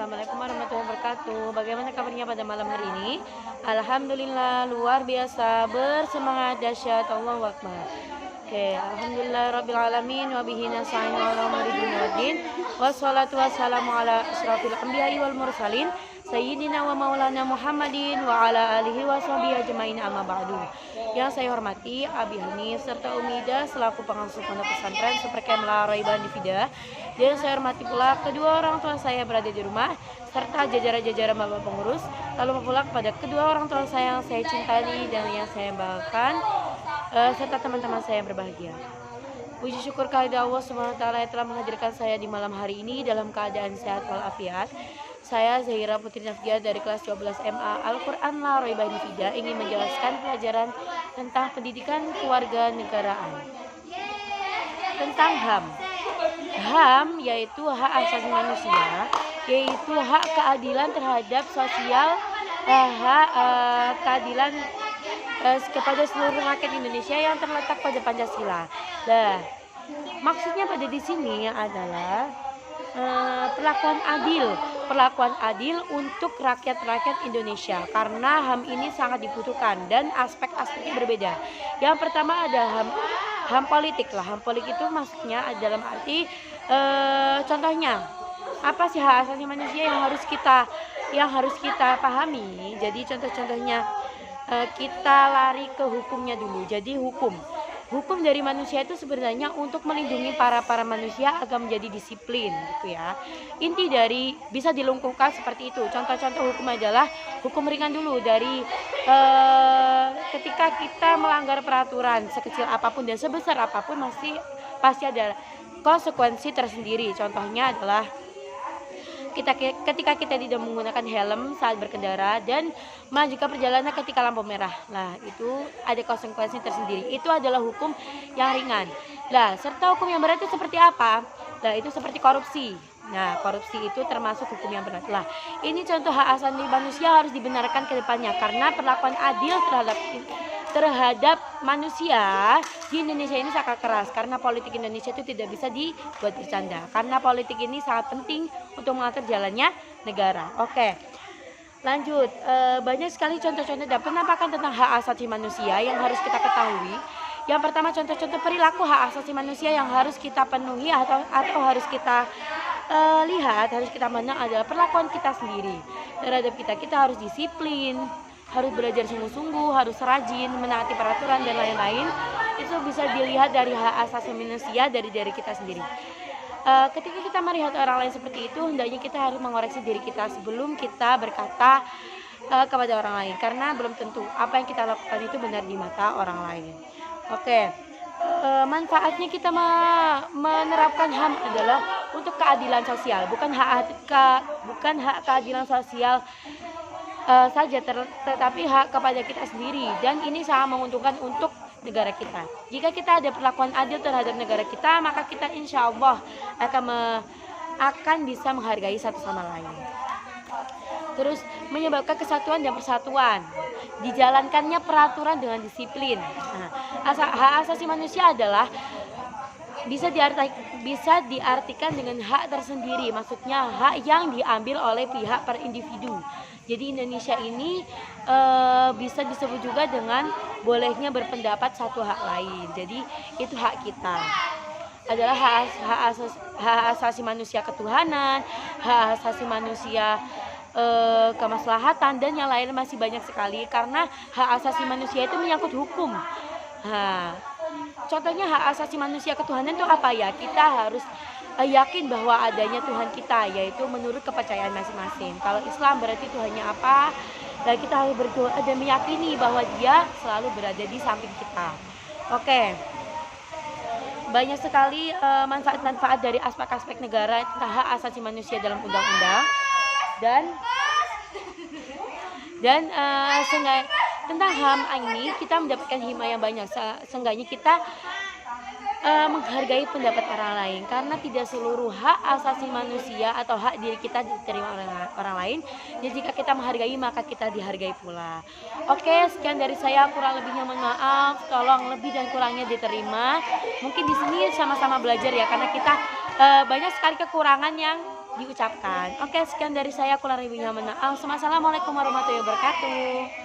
Assalamualaikum warahmatullahi wabarakatuh. Bagaimana kabarnya pada malam hari ini? Alhamdulillah luar biasa, bersemangat, dahsyat, Allahu Akbar. Oke, alhamdulillah rabbil alamin wa bihi nasta'in ala umuri dunya waddin. Wassalatu wassalamu ala asyrafil anbiya'i wal mursalin sayyidina wa maulana Muhammadin wa ala alihi wa sahbihi ajmain, amma ba'du. Yang saya hormati Abi Hanif serta Umida selaku pengasuh pondok pesantren Supercamp La Roibah Nifida, dan saya hormati pula kedua orang tua saya berada di rumah serta jajaran-jajaran bapak pengurus, lalu pula kepada kedua orang tua saya yang saya cintai dan yang saya banggakan, serta teman-teman saya yang berbahagia. Puji syukur kehadirat Allah SWT yang telah menghadirkan saya di malam hari ini dalam keadaan sehat walafiat. Saya Zahira Putri Nafdiah dari kelas 12 MA Al-Quran La Roibah Nifida ingin menjelaskan pelajaran tentang pendidikan keluarga negaraan. Tentang HAM. HAM yaitu hak asasi manusia, yaitu hak keadilan terhadap sosial, hak keadilan kepada seluruh rakyat Indonesia yang terletak pada Pancasila. Nah, maksudnya pada di sini adalah perlakuan adil untuk rakyat-rakyat Indonesia, karena HAM ini sangat dibutuhkan dan aspek-aspeknya berbeda. Yang pertama ada HAM politik lah. HAM politik itu maksudnya dalam arti contohnya apa sih hak asasi manusia yang harus kita pahami. Jadi contoh-contohnya kita lari ke hukumnya dulu. Jadi hukum dari manusia itu sebenarnya untuk melindungi para manusia agar menjadi disiplin gitu ya. Inti dari bisa dilumpuhkan seperti itu. Contoh-contoh hukum adalah hukum ringan dulu dari ketika kita melanggar peraturan sekecil apapun dan sebesar apapun pasti ada konsekuensi tersendiri. Contohnya adalah ketika kita tidak menggunakan helm saat berkendara dan melanjutkan perjalanan ketika lampu merah. Nah, itu ada konsekuensi tersendiri. Itu adalah hukum yang ringan. Nah, serta hukum yang berat itu seperti apa? Nah, itu seperti korupsi. Nah, korupsi itu termasuk hukum yang berat. Lah, ini contoh hak asasi manusia harus dibenarkan ke depannya karena perlakuan adil terhadap manusia di Indonesia ini sangat keras, karena politik Indonesia itu tidak bisa dibuat bercanda, karena politik ini sangat penting untuk mengatur jalannya negara. Oke, lanjut. Banyak sekali contoh-contoh dan penampakan tentang hak asasi manusia yang harus kita ketahui. Yang pertama, contoh-contoh perilaku hak asasi manusia yang harus kita penuhi atau harus kita lihat, harus kita pandang adalah perlakuan kita sendiri terhadap kita harus disiplin, harus belajar sungguh-sungguh, harus rajin, menaati peraturan dan lain-lain. Itu bisa dilihat dari hak asasi manusia dari kita sendiri. Ketika kita melihat orang lain seperti itu, hendaknya kita harus mengoreksi diri kita sebelum kita berkata kepada orang lain, karena belum tentu apa yang kita lakukan itu benar di mata orang lain. Oke, manfaatnya kita menerapkan HAM adalah untuk keadilan sosial, bukan hak keadilan sosial saja, tetapi hak kepada kita sendiri, dan ini sangat menguntungkan untuk negara kita. Jika kita ada perlakuan adil terhadap negara kita, maka kita insya Allah akan bisa menghargai satu sama lain. Terus menyebabkan kesatuan dan persatuan, dijalankannya peraturan dengan disiplin. Nah, hak asasi manusia adalah bisa diartikan dengan hak tersendiri, maksudnya hak yang diambil oleh pihak per individu. Jadi Indonesia ini bisa disebut juga dengan bolehnya berpendapat satu hak lain. Jadi itu hak kita adalah hak asasi manusia ketuhanan, hak asasi manusia kemaslahatan, dan yang lain masih banyak sekali, karena hak asasi manusia itu menyangkut hukum. Contohnya hak asasi manusia ketuhanan itu apa ya? Kita harus yakin bahwa adanya Tuhan kita, yaitu menurut kepercayaan masing-masing. Kalau Islam berarti Tuhannya apa? Dan kita harus berdoa dan meyakini bahwa Dia selalu berada di samping kita. Oke. Banyak sekali manfaat-manfaat dari aspek-aspek negara tentang hak asasi manusia dalam undang-undang dan tentang HAM ini kita mendapatkan hikmah yang banyak. Seenggaknya kita menghargai pendapat orang lain, karena tidak seluruh hak asasi manusia atau hak diri kita diterima oleh orang lain. Jadi jika kita menghargai, maka kita dihargai pula. Oke, sekian dari saya, kurang lebihnya mohon maaf, tolong lebih dan kurangnya diterima. Mungkin di sini sama-sama belajar ya, karena kita banyak sekali kekurangan yang diucapkan. Oke, sekian dari saya, kurang lebihnya mohon maaf. Assalamualaikum warahmatullahi wabarakatuh.